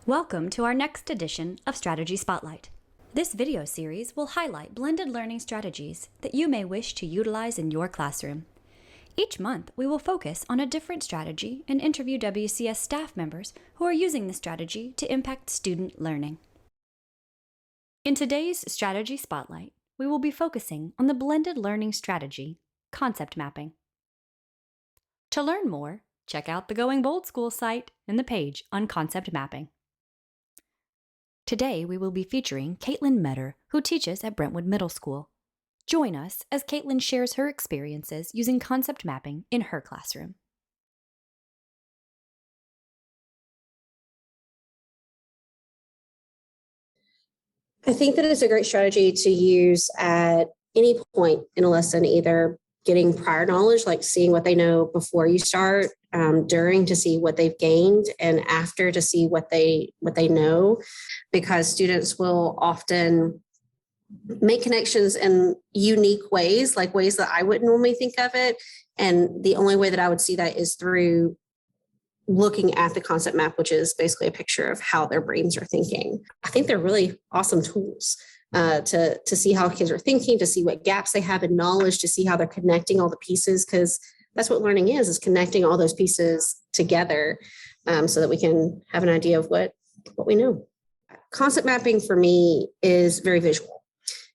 Welcome to our next edition of Strategy Spotlight. This video series will highlight blended learning strategies that you may wish to utilize in your classroom. Each month, we will focus on a different strategy and interview WCS staff members who are using the strategy to impact student learning. In today's Strategy Spotlight, we will be focusing on the blended learning strategy, concept mapping. To learn more, check out the Going Bold School site and the page on concept mapping. Today, we will be featuring Caitlin Metter, who teaches at Brentwood Middle School. Join us as Caitlin shares her experiences using concept mapping in her classroom. I think that it's a great strategy to use at any point in a lesson, either getting prior knowledge, like seeing what they know before you start, during to see what they've gained, and after to see what they know, because students will often make connections in unique ways, like ways that I wouldn't normally think of it. And the only way that I would see that is through looking at the concept map, which is basically a picture of how their brains are thinking. I think they're really awesome tools to see how kids are thinking, to see what gaps they have in knowledge, to see how they're connecting all the pieces, because that's what learning is connecting all those pieces together, so that we can have an idea of what we know. Concept mapping for me is very visual.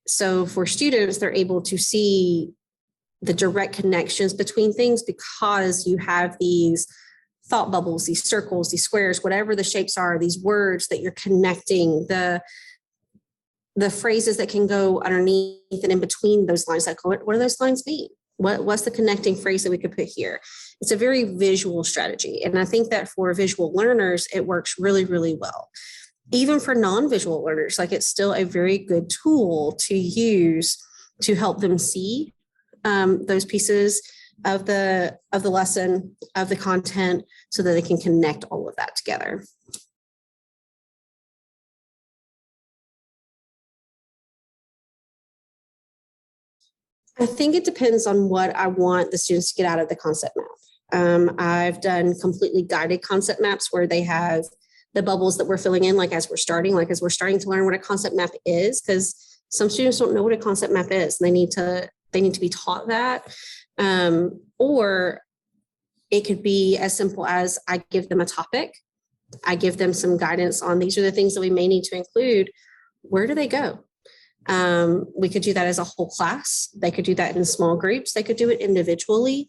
So for students, they're able to see the direct connections between things because you have these thought bubbles, these circles, these squares, whatever the shapes are, these words that you're connecting, the phrases that can go underneath and in between those lines. Like, what do those lines mean? What's the connecting phrase that we could put here? It's a very visual strategy. And I think that for visual learners, it works really, really well. Even for non-visual learners, like, it's still a very good tool to use to help them see those pieces of the lesson, of the content, so that they can connect all of that together. I think it depends on what I want the students to get out of the concept map. I've done completely guided concept maps where they have the bubbles that we're filling in, like as we're starting to learn what a concept map is, because some students don't know what a concept map is. And they need to be taught that. Or it could be as simple as I give them a topic. I give them some guidance on these are the things that we may need to include. Where do they go? We could do that as a whole class. They could do that in small groups. They could do it individually.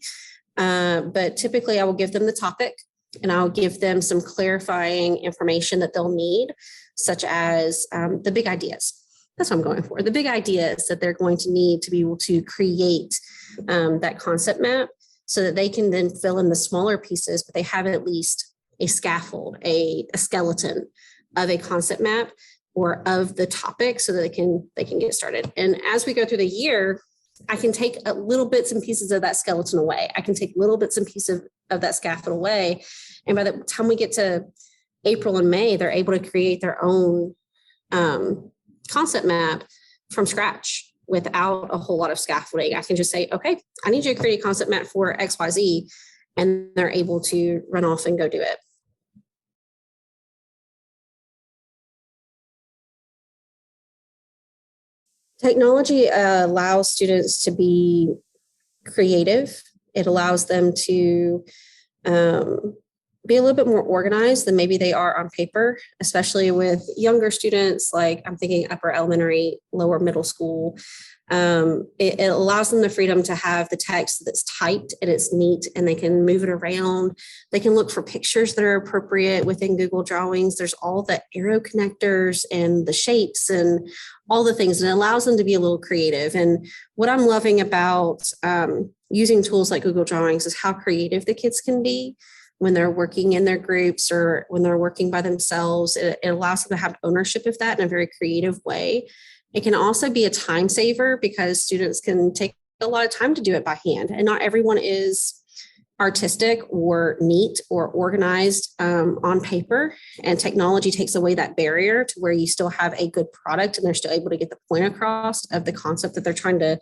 But typically I will give them the topic and I'll give them some clarifying information that they'll need, such as the big ideas. That's what I'm going for. The big ideas that they're going to need to be able to create that concept map, so that they can then fill in the smaller pieces, but they have at least a scaffold, a skeleton of a concept map or of the topic, so that they can get started. And as we go through the year, I can take little bits and pieces of that skeleton away. I can take little bits and pieces of that scaffold away. And by the time we get to April and May, they're able to create their own concept map from scratch without a whole lot of scaffolding. I can just say, okay, I need you to create a concept map for XYZ, and they're able to run off and go do it. Technology allows students to be creative. It allows them to be a little bit more organized than maybe they are on paper, especially with younger students, like I'm thinking upper elementary, lower middle school. It allows them the freedom to have the text that's typed and it's neat, and they can move it around. They can look for pictures that are appropriate within Google Drawings. There's all the arrow connectors and the shapes and all the things, and it allows them to be a little creative. And what I'm loving about using tools like Google Drawings is how creative the kids can be when they're working in their groups or when they're working by themselves. It allows them to have ownership of that in a very creative way. It can also be a time saver because students can take a lot of time to do it by hand, and not everyone is artistic or neat or organized on paper. And technology takes away that barrier to where you still have a good product and they're still able to get the point across of the concept that they're trying to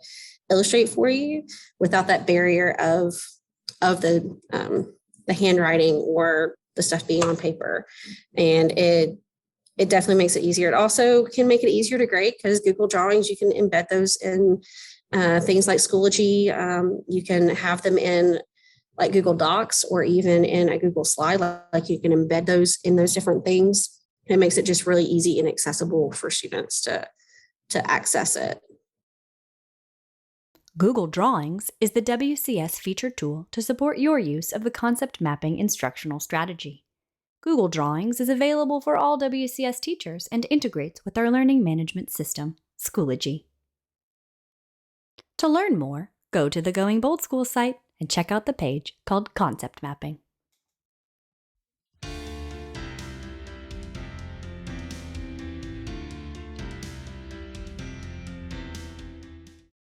illustrate for you without that barrier of the handwriting or the stuff being on paper. And it definitely makes it easier. It also can make it easier to grade because Google Drawings, you can embed those in things like Schoology. You can have them in like Google Docs or even in a Google slide, like you can embed those in those different things. It makes it just really easy and accessible for students to access it. Google Drawings is the WCS featured tool to support your use of the concept mapping instructional strategy. Google Drawings is available for all WCS teachers and integrates with our learning management system, Schoology. To learn more, go to the Going Bold School site and check out the page called Concept Mapping.